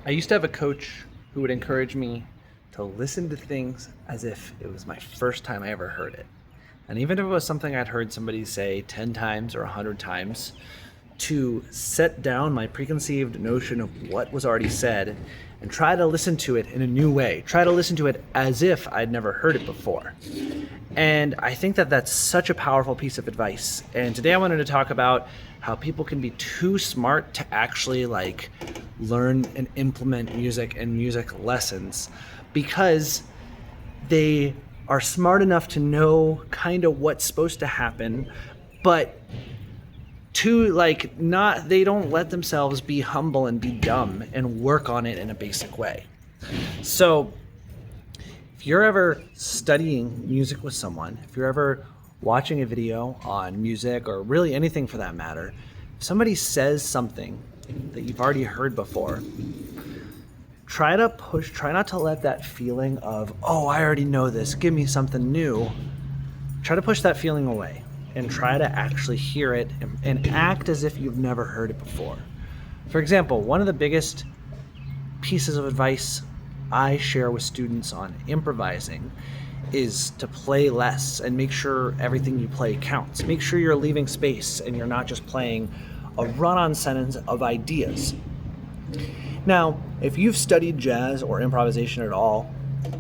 I used to have a coach who would encourage me to listen to things as if it was my first time I ever heard it. And even if it was something I'd heard somebody say 10 times or 100 times, to set down my preconceived notion of what was already said and try to listen to it in a new way. Try to listen to it as if I'd never heard it before. And I think that that's such a powerful piece of advice. And today I wanted to talk about how people can be too smart to actually learn and implement music and music lessons because they are smart enough to know kind of what's supposed to happen, but they don't let themselves be humble and be dumb and work on it in a basic way. So if you're ever studying music with someone, if you're ever watching a video on music or really anything for that matter, if somebody says something that you've already heard before, try not to let that feeling of, oh, I already know this, give me something new. Try to push that feeling away and try to actually hear it and act as if you've never heard it before. For example, one of the biggest pieces of advice I share with students on improvising is to play less and make sure everything you play counts. Make sure you're leaving space and you're not just playing a run-on sentence of ideas. Now, if you've studied jazz or improvisation at all,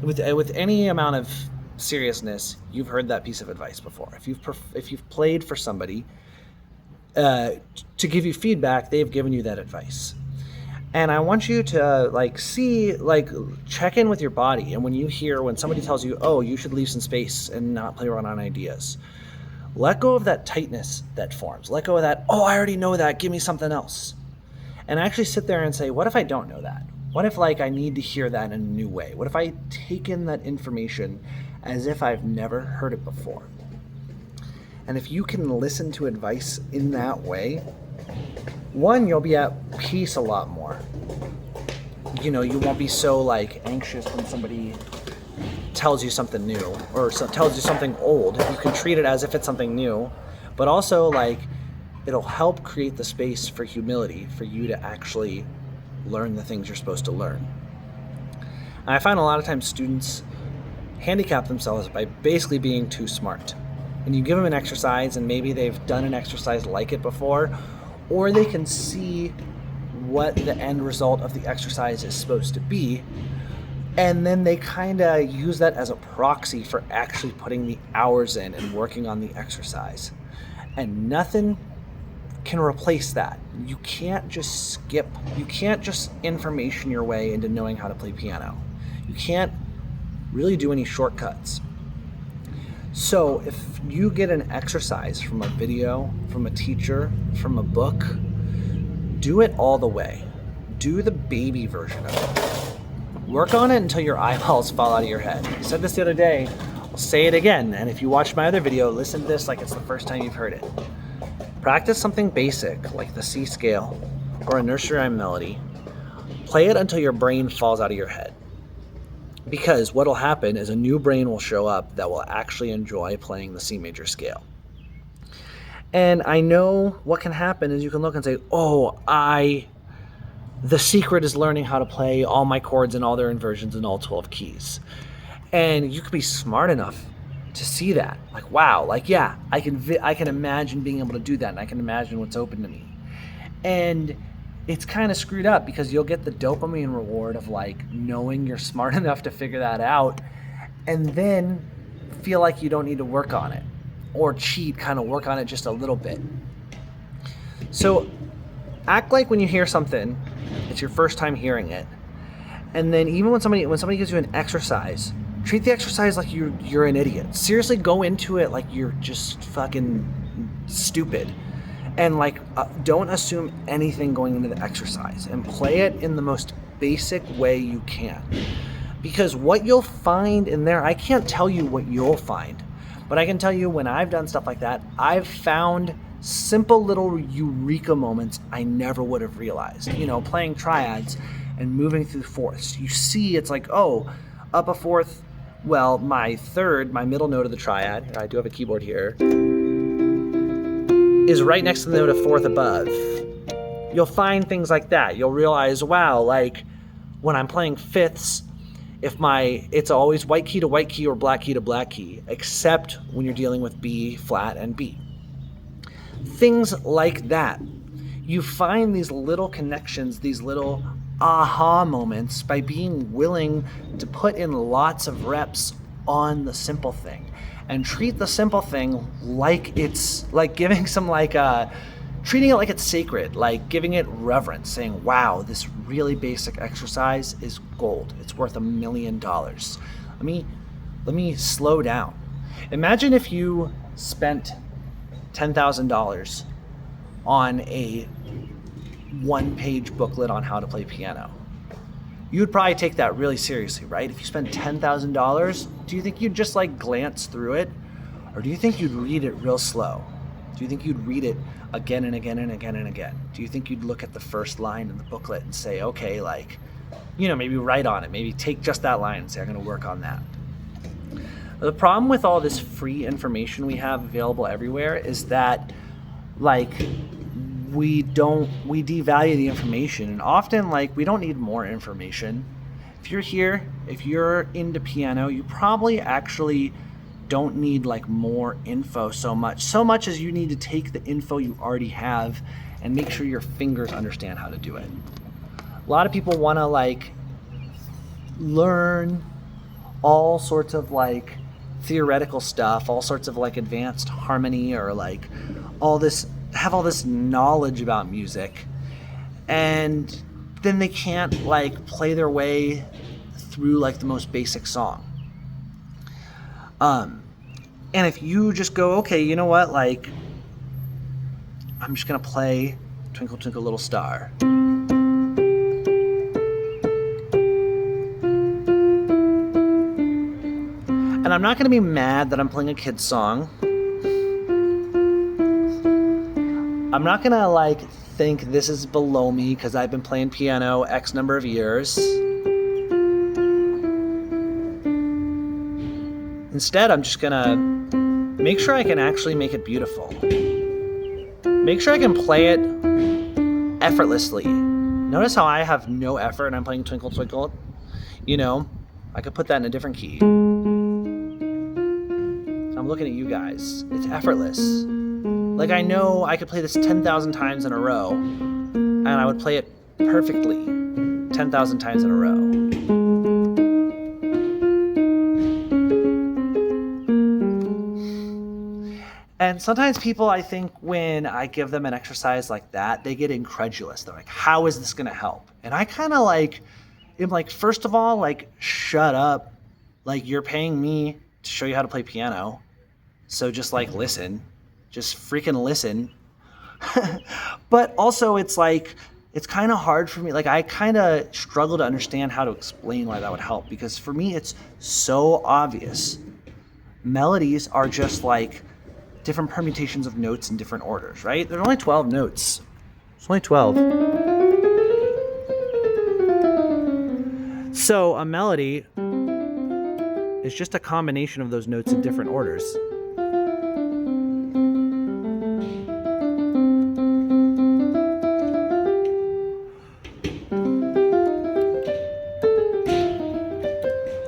with any amount of seriousness, you've heard that piece of advice before. If you've played for somebody to give you feedback, they've given you that advice. And I want you to check in with your body. And when somebody tells you, oh, you should leave some space and not play around on ideas, let go of that tightness that forms. Let go of that, oh, I already know that, give me something else. And actually sit there and say, what if I don't know that? What if I need to hear that in a new way? What if I take in that information as if I've never heard it before? And if you can listen to advice in that way, one, you'll be at peace a lot more. You won't be so anxious when somebody tells you something new or tells you something old. You can treat it as if it's something new, but also it'll help create the space for humility for you to actually learn the things you're supposed to learn. And I find a lot of times students handicap themselves by basically being too smart. And you give them an exercise and maybe they've done an exercise like it before, or they can see what the end result of the exercise is supposed to be, and then they kind of use that as a proxy for actually putting the hours in and working on the exercise. And nothing can replace that. You can't just information your way into knowing how to play piano. You can't really do any shortcuts. So if you get an exercise from a video, from a teacher, from a book, do it all the way. Do the baby version of it. Work on it until your eyeballs fall out of your head. I said this the other day, I'll say it again, and if you watch my other video, listen to this like it's the first time you've heard it. Practice something basic like the C scale or a nursery rhyme melody. Play it until your brain falls out of your head. Because what will happen is a new brain will show up that will actually enjoy playing the C major scale. And I know what can happen is you can look and say, the secret is learning how to play all my chords and all their inversions in all 12 keys. And you could be smart enough to see that, I can imagine being able to do that, and I can imagine what's open to me. And it's kind of screwed up because you'll get the dopamine reward of knowing you're smart enough to figure that out, and then feel like you don't need to work on it or cheat, kind of work on it just a little bit. So act like when you hear something, it's your first time hearing it, and then even when somebody gives you an exercise, treat the exercise like you're an idiot. Seriously, go into it like you're just fucking stupid. And don't assume anything going into the exercise, and play it in the most basic way you can. Because what you'll find in there, I can't tell you what you'll find, but I can tell you when I've done stuff like that, I've found simple little eureka moments I never would have realized. Playing triads and moving through fourths. You see, it's up a fourth. Well, my middle note of the triad, I do have a keyboard here, is right next to the note of fourth above. You'll find things like that. You'll realize, wow, when I'm playing fifths, it's always white key to white key or black key to black key, except when you're dealing with B flat and B. Things like that. You find these little connections, these little aha moments by being willing to put in lots of reps on the simple thing and treat the simple thing like it's like giving some treating it like it's sacred, like giving it reverence, saying, wow, this really basic exercise is gold. It's worth $1 million. Let me slow down. Imagine if you spent $10,000 on a one-page booklet on how to play piano. You would probably take that really seriously, right? If you spend $10,000, do you think you'd just glance through it? Or do you think you'd read it real slow? Do you think you'd read it again and again and again and again? Do you think you'd look at the first line in the booklet and say, okay, maybe write on it, maybe take just that line and say, I'm gonna work on that. The problem with all this free information we have available everywhere is that we devalue the information, and often we don't need more information. If you're into piano, you probably actually don't need more info so much as you need to take the info you already have and make sure your fingers understand how to do it. A lot of people want to learn all sorts of theoretical stuff, all sorts of advanced harmony, or have all this knowledge about music, and then they can't play their way through the most basic song. And if you just go, okay, you know what, I'm just gonna play Twinkle Twinkle Little Star. And I'm not gonna be mad that I'm playing a kid's song. I'm not gonna think this is below me because I've been playing piano X number of years. Instead, I'm just gonna make sure I can actually make it beautiful. Make sure I can play it effortlessly. Notice how I have no effort and I'm playing Twinkle Twinkle? I could put that in a different key. I'm looking at you guys. It's effortless. I know I could play this 10,000 times in a row, and I would play it perfectly 10,000 times in a row. And sometimes people, I think, when I give them an exercise like that, they get incredulous. They're like, how is this going to help? And I kind of am first of all, shut up. You're paying me to show you how to play piano. So just listen. Just freaking listen. But also it's kind of hard for me. I kind of struggle to understand how to explain why that would help, because for me it's so obvious. Melodies are just different permutations of notes in different orders, right? There's only 12 notes. It's only 12. So a melody is just a combination of those notes in different orders.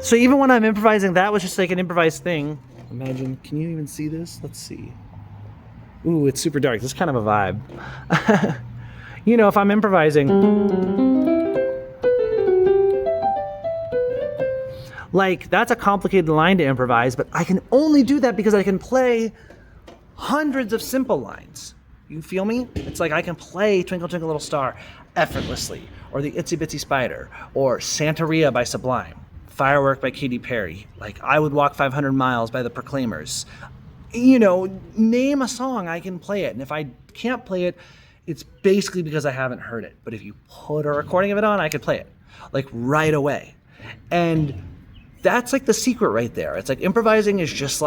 So even when I'm improvising, that was just an improvised thing. Imagine, can you even see this? Let's see. Ooh, it's super dark. This is kind of a vibe. If I'm improvising, that's a complicated line to improvise, but I can only do that because I can play hundreds of simple lines. You feel me? It's I can play Twinkle Twinkle Little Star effortlessly, or the Itsy Bitsy Spider, or Santeria by Sublime. Firework by Katy Perry, I Would Walk 500 Miles by the Proclaimers. Name a song, I can play it. And if I can't play it, it's basically because I haven't heard it. But if you put a recording of it on, I could play it, right away. And that's the secret right there. It's improvising is just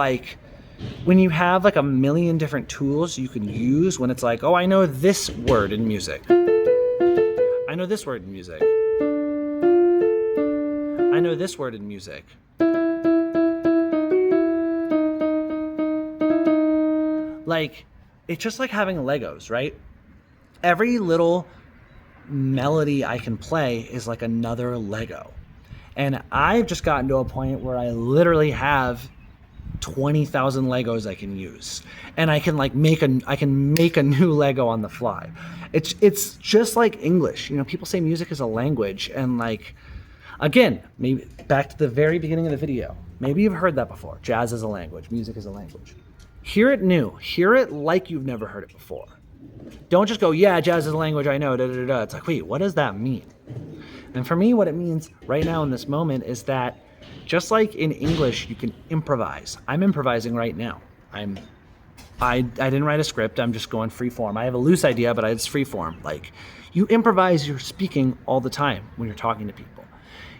when you have a million different tools you can use, when it's oh, I know this word in music. I know this word in music. I know this word in music. It's just like having Legos, right? Every little melody I can play is like another Lego. And I've just gotten to a point where I literally have 20,000 Legos I can use, and I can make a new Lego on the fly. It's just like English. People say music is a language, and like, again, maybe back to the very beginning of the video, maybe you've heard that before. Jazz is a language, music is a language. Hear it new. Hear it like you've never heard it before. Don't just go, yeah, jazz is a language, I know, da da da. It's like, wait, what does that mean? And for me, what it means right now in this moment is that just like in English, you can improvise. I'm improvising right now. I didn't write a script. I'm just going free form. I have a loose idea, but it's free form. Like, you improvise, you're speaking all the time when you're talking to people.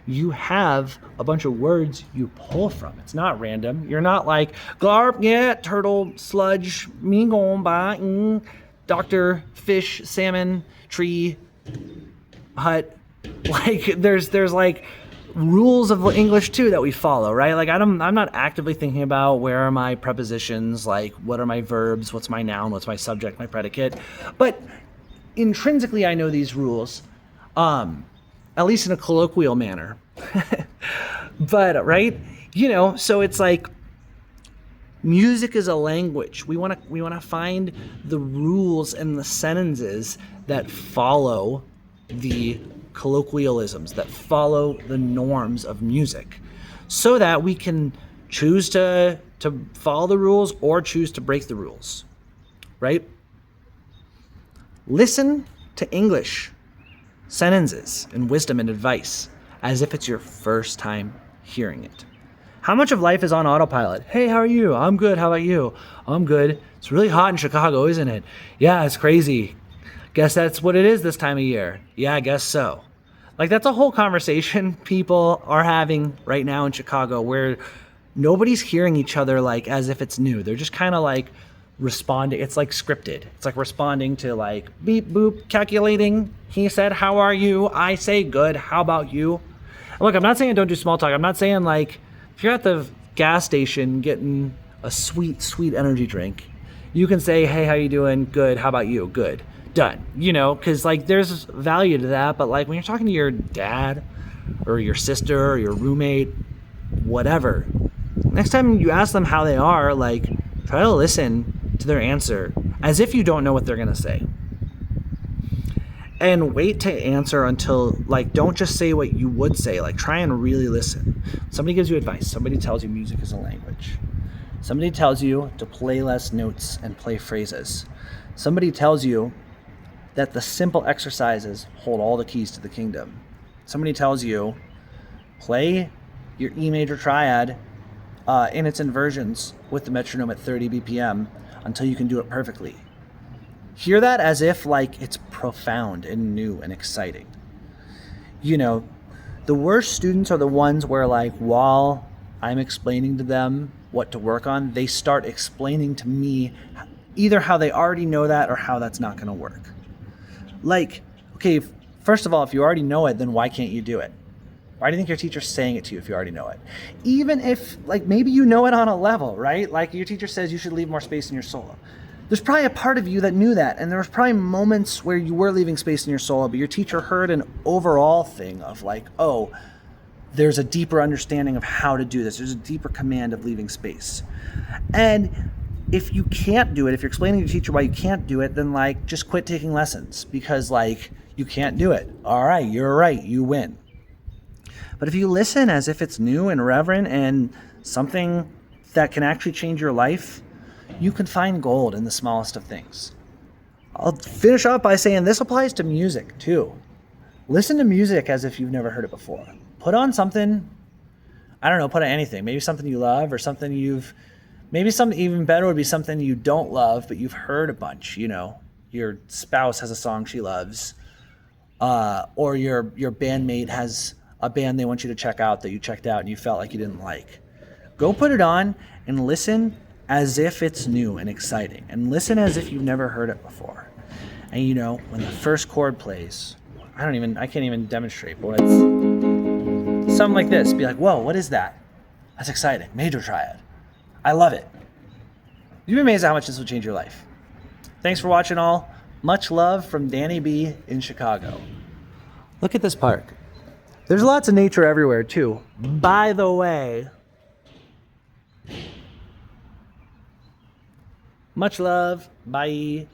You have a bunch of words you pull from. It's not random. You're not like, glarp, yeah, turtle, sludge, me going by, doctor, fish, salmon, tree, hut. Like, there's like rules of English too that we follow, right? Like, I'm not actively thinking about where are my prepositions, like what are my verbs, what's my noun, what's my subject, my predicate. But intrinsically, I know these rules, at least in a colloquial manner. But right, so it's like music is a language. We want to find the rules and the sentences that follow the colloquialisms, that follow the norms of music, so that we can choose to follow the rules or choose to break the rules, right? Listen to English sentences and wisdom and advice as if it's your first time hearing it. How much of life is on autopilot? Hey, how are you? I'm good. How about you? I'm good. It's really hot in Chicago, isn't it? Yeah, it's crazy. Guess that's what it is this time of year. Yeah, I guess so. Like, that's a whole conversation people are having right now in Chicago where nobody's hearing each other like as if it's new. They're just kind of like responding. It's like scripted. It's like responding to like beep, boop, calculating. He said, how are you? I say good. How about you? Look, I'm not saying don't do small talk. I'm not saying like if you're at the gas station getting a sweet, sweet energy drink, you can say, hey, how you doing? Good. How about you? Good. Done. Because like there's value to that. But like when you're talking to your dad or your sister or your roommate, whatever, next time you ask them how they are, like try to listen to their answer as if you don't know what they're going to say. And wait to answer until, like, don't just say what you would say. Like, try and really listen. Somebody gives you advice. Somebody tells you music is a language. Somebody tells you to play less notes and play phrases. Somebody tells you that the simple exercises hold all the keys to the kingdom. Somebody tells you, play your E major triad in its inversions with the metronome at 30 BPM until you can do it perfectly. Hear that as if like it's profound and new and exciting. The worst students are the ones where like while I'm explaining to them what to work on, they start explaining to me either how they already know that or how that's not going to work. Like, okay, first of all, if you already know it, then why can't you do it? Why do you think your teacher's saying it to you if you already know it? Even if, like, maybe you know it on a level, right? Like your teacher says you should leave more space in your solo. There's probably a part of you that knew that, and there was probably moments where you were leaving space in your solo, but your teacher heard an overall thing of like, oh, there's a deeper understanding of how to do this. There's a deeper command of leaving space. And if you can't do it, if you're explaining to your teacher why you can't do it, then like just quit taking lessons because like you can't do it. All right, you're right, you win. But if you listen as if it's new and reverent and something that can actually change your life, you can find gold in the smallest of things. I'll finish up by saying this applies to music too. Listen to music as if you've never heard it before. Put on something, put on anything. Maybe something you love or something maybe something even better would be something you don't love, but you've heard a bunch, Your spouse has a song she loves, or your bandmate has a band they want you to check out that you checked out and you felt like you didn't like. Go put it on and listen as if it's new and exciting, and listen as if you've never heard it before. And when the first chord plays, I can't even demonstrate, but it's something like this. Be like, whoa, what is that? That's exciting. Major triad. I love it. You'd be amazed at how much this will change your life. Thanks for watching all. Much love from Danny B in Chicago. Look at this park. There's lots of nature everywhere too. By the way, much love. Bye.